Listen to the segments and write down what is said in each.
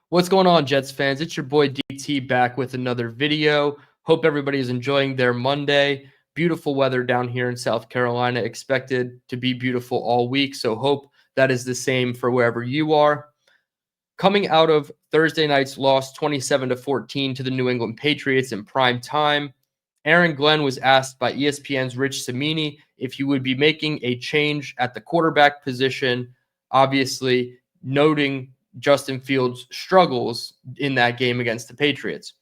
What's going on, Jets fans? It's your boy DT back with another video. Hope everybody is enjoying their Monday. Beautiful weather down here in South Carolina, expected to be beautiful all week. So hope that is the same for wherever you are. Coming out of Thursday night's loss 27-14 to the New England Patriots in prime time, Aaron Glenn was asked by ESPN's Rich Cimini if he would be making a change at the quarterback position, obviously noting Justin Fields' struggles in that game against the Patriots.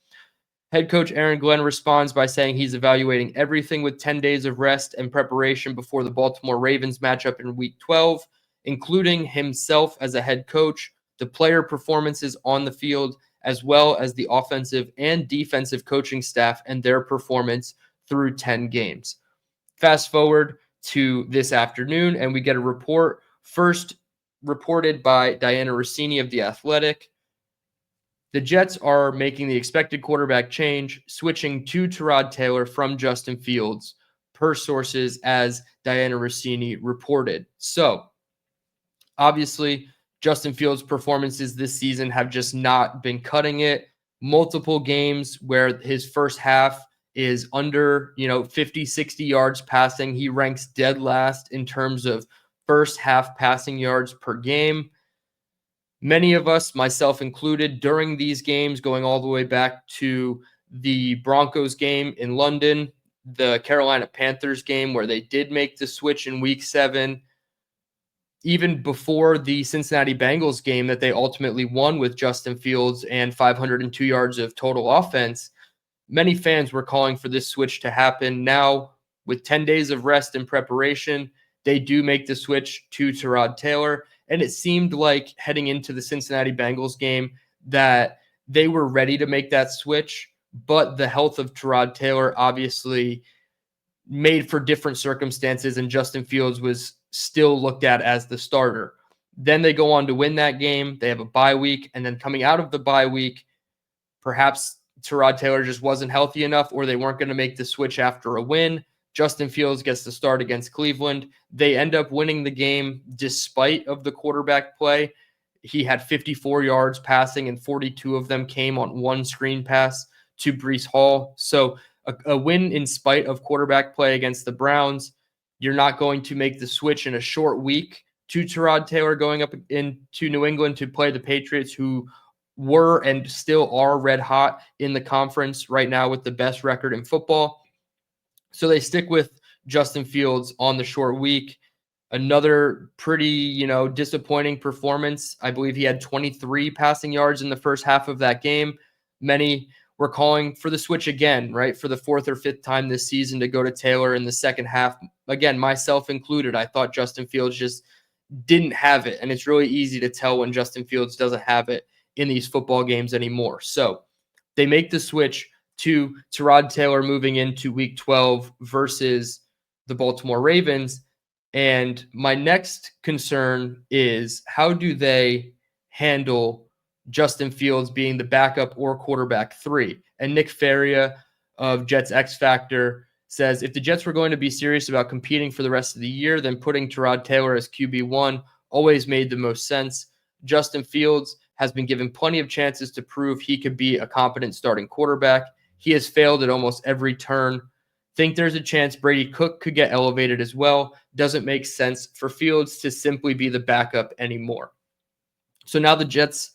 Head coach Aaron Glenn responds by saying he's evaluating everything with 10 days of rest and preparation before the Baltimore Ravens matchup in Week 12, including himself as a head coach, the player performances on the field, as well as the offensive and defensive coaching staff and their performance through 10 games. Fast forward to this afternoon, and we get a report first reported by Diana Rossini of The Athletic. The Jets are making the expected quarterback change, switching to Tyrod Taylor from Justin Fields, per sources as Diana Rossini reported. So, obviously, Justin Fields' performances this season have just not been cutting it. Multiple games where his first half is under, 50, 60 yards passing. He ranks dead last in terms of first half passing yards per game. Many of us, myself included, during these games, going all the way back to the Broncos game in London, the Carolina Panthers game where they did make the switch in Week 7, even before the Cincinnati Bengals game that they ultimately won with Justin Fields and 502 yards of total offense, many fans were calling for this switch to happen. Now, with 10 days of rest and preparation, they do make the switch to Tyrod Taylor. And it seemed like heading into the Cincinnati Bengals game that they were ready to make that switch, but the health of Tyrod Taylor obviously made for different circumstances, and Justin Fields was still looked at as the starter. Then they go on to win that game. They have a bye week, and then coming out of the bye week, perhaps Tyrod Taylor just wasn't healthy enough, or they weren't going to make the switch after a win. Justin Fields gets the start against Cleveland. They end up winning the game despite of the quarterback play. He had 54 yards passing, and 42 of them came on one screen pass to Breece Hall. So a win in spite of quarterback play against the Browns. You're not going to make the switch in a short week to Tyrod Taylor going up into New England to play the Patriots, who were and still are red hot in the conference right now with the best record in football. So they stick with Justin Fields on the short week. Another pretty, disappointing performance. I believe he had 23 passing yards in the first half of that game. Many were calling for the switch again, right, for the fourth or fifth time this season to go to Taylor in the second half. Again, myself included, I thought Justin Fields just didn't have it. And it's really easy to tell when Justin Fields doesn't have it in these football games anymore. So they make the switch to Tyrod Taylor moving into Week 12 versus the Baltimore Ravens. And my next concern is, how do they handle Justin Fields being the backup or quarterback 3? And Nick Faria of Jets X Factor says, if the Jets were going to be serious about competing for the rest of the year, then putting Tyrod Taylor as QB1 always made the most sense. Justin Fields has been given plenty of chances to prove he could be a competent starting quarterback. He has failed at almost every turn. Think there's a chance Brady Cook could get elevated as well. Doesn't make sense for Fields to simply be the backup anymore. So now the Jets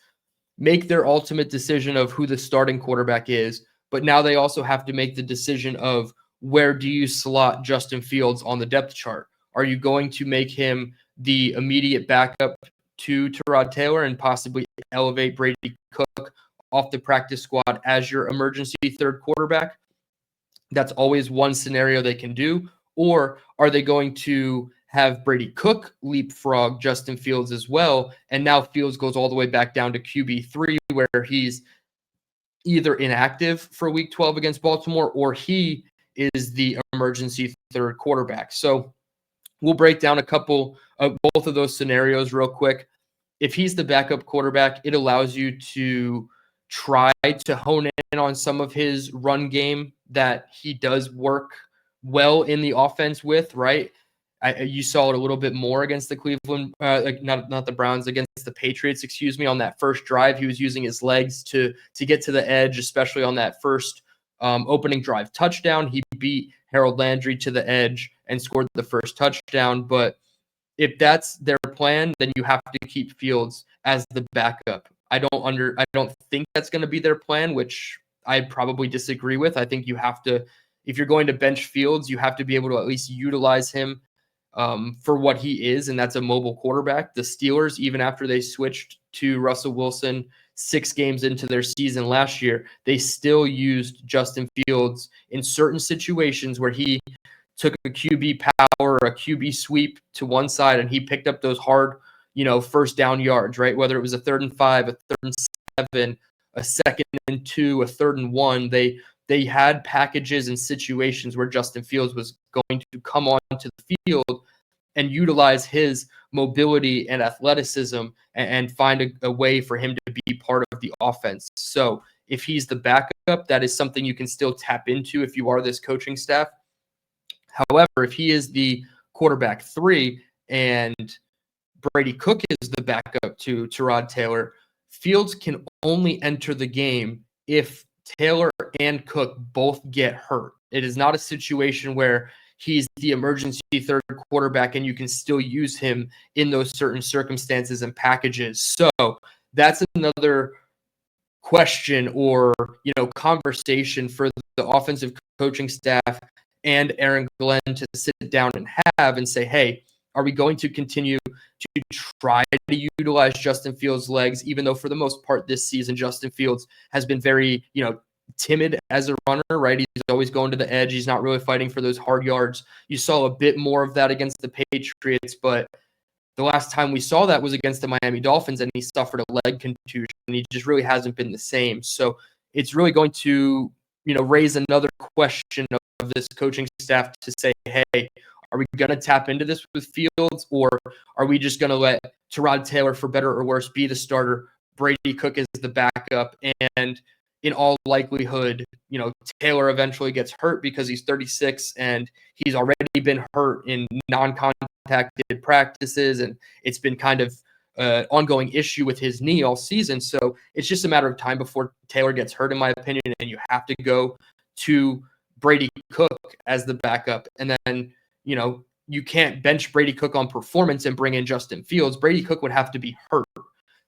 make their ultimate decision of who the starting quarterback is, but now they also have to make the decision of where do you slot Justin Fields on the depth chart? Are you going to make him the immediate backup to Tyrod Taylor and possibly elevate Brady Cook off the practice squad as your emergency third quarterback? That's always one scenario they can do. Or are they going to have Brady Cook leapfrog Justin Fields as well, and now Fields goes all the way back down to QB3, where he's either inactive for Week 12 against Baltimore, or he is the emergency third quarterback? So we'll break down a couple of both of those scenarios real quick. If he's the backup quarterback, it allows you to try to hone in on some of his run game that he does work well in the offense with, right? You saw it a little bit more against the Cleveland, not the Browns, against the Patriots, excuse me. On that first drive, he was using his legs to get to the edge, especially on that first opening drive touchdown. He beat Harold Landry to the edge and scored the first touchdown. But if that's their plan, then you have to keep Fields as the backup. I don't think that's going to be their plan, which I probably disagree with. I think you have to, if you're going to bench Fields, you have to be able to at least utilize him for what he is, and that's a mobile quarterback. The Steelers, even after they switched to Russell Wilson 6 games into their season last year, they still used Justin Fields in certain situations where he took a QB power, a QB sweep to one side, and he picked up those hard, first down yards, right? Whether it was a 3rd and 5, a 3rd and 7, a 2nd and 2, a 3rd and 1, they had packages and situations where Justin Fields was going to come onto the field and utilize his mobility and athleticism and find a way for him to be part of the offense. So if he's the backup, that is something you can still tap into if you are this coaching staff. However, if he is the quarterback 3 and Brady Cook is the backup to Tyrod Taylor, Fields can only enter the game if Taylor and Cook both get hurt. It is not a situation where he's the emergency third quarterback and you can still use him in those certain circumstances and packages. So that's another question or conversation for the offensive coaching staff and Aaron Glenn to sit down and have and say, hey, are we going to continue to try to utilize Justin Fields' legs, even though for the most part this season Justin Fields has been very, timid as a runner, right? He's always going to the edge. He's not really fighting for those hard yards. You saw a bit more of that against the Patriots, but the last time we saw that was against the Miami Dolphins, and he suffered a leg contusion, and he just really hasn't been the same. So it's really going to, raise another question of this coaching staff to say, hey, are we going to tap into this with Fields, or are we just going to let Tyrod Taylor, for better or worse, be the starter? Brady Cook is the backup, and in all likelihood, Taylor eventually gets hurt because he's 36 and he's already been hurt in non-contacted practices, and it's been kind of an ongoing issue with his knee all season. So it's just a matter of time before Taylor gets hurt, in my opinion, and you have to go to Brady Cook as the backup. And then, you can't bench Brady Cook on performance and bring in Justin Fields. Brady Cook would have to be hurt.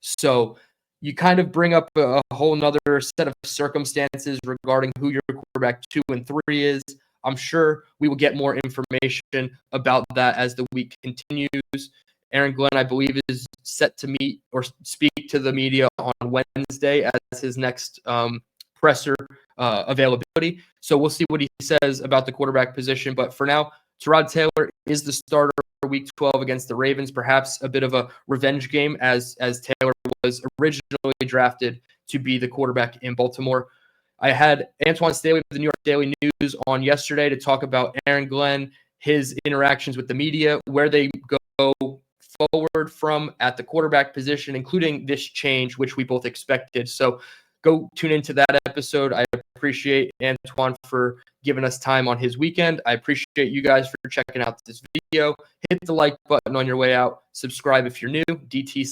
So you kind of bring up a whole nother set of circumstances regarding who your quarterback 2 and 3 is. I'm sure we will get more information about that as the week continues. Aaron Glenn, I believe, is set to meet or speak to the media on Wednesday as his next presser availability. So we'll see what he says about the quarterback position. But for now, Tyrod Taylor is the starter Week 12 against the Ravens, perhaps a bit of a revenge game as Taylor was originally drafted to be the quarterback in Baltimore. I had Antoine Staley of the New York Daily News on yesterday to talk about Aaron Glenn, his interactions with the media, where they go forward from at the quarterback position, including this change, which we both expected. So go tune into that episode. I appreciate Antoine for giving us time on his weekend. I appreciate you guys for checking out this video. Hit the like button on your way out. Subscribe if you're new. DT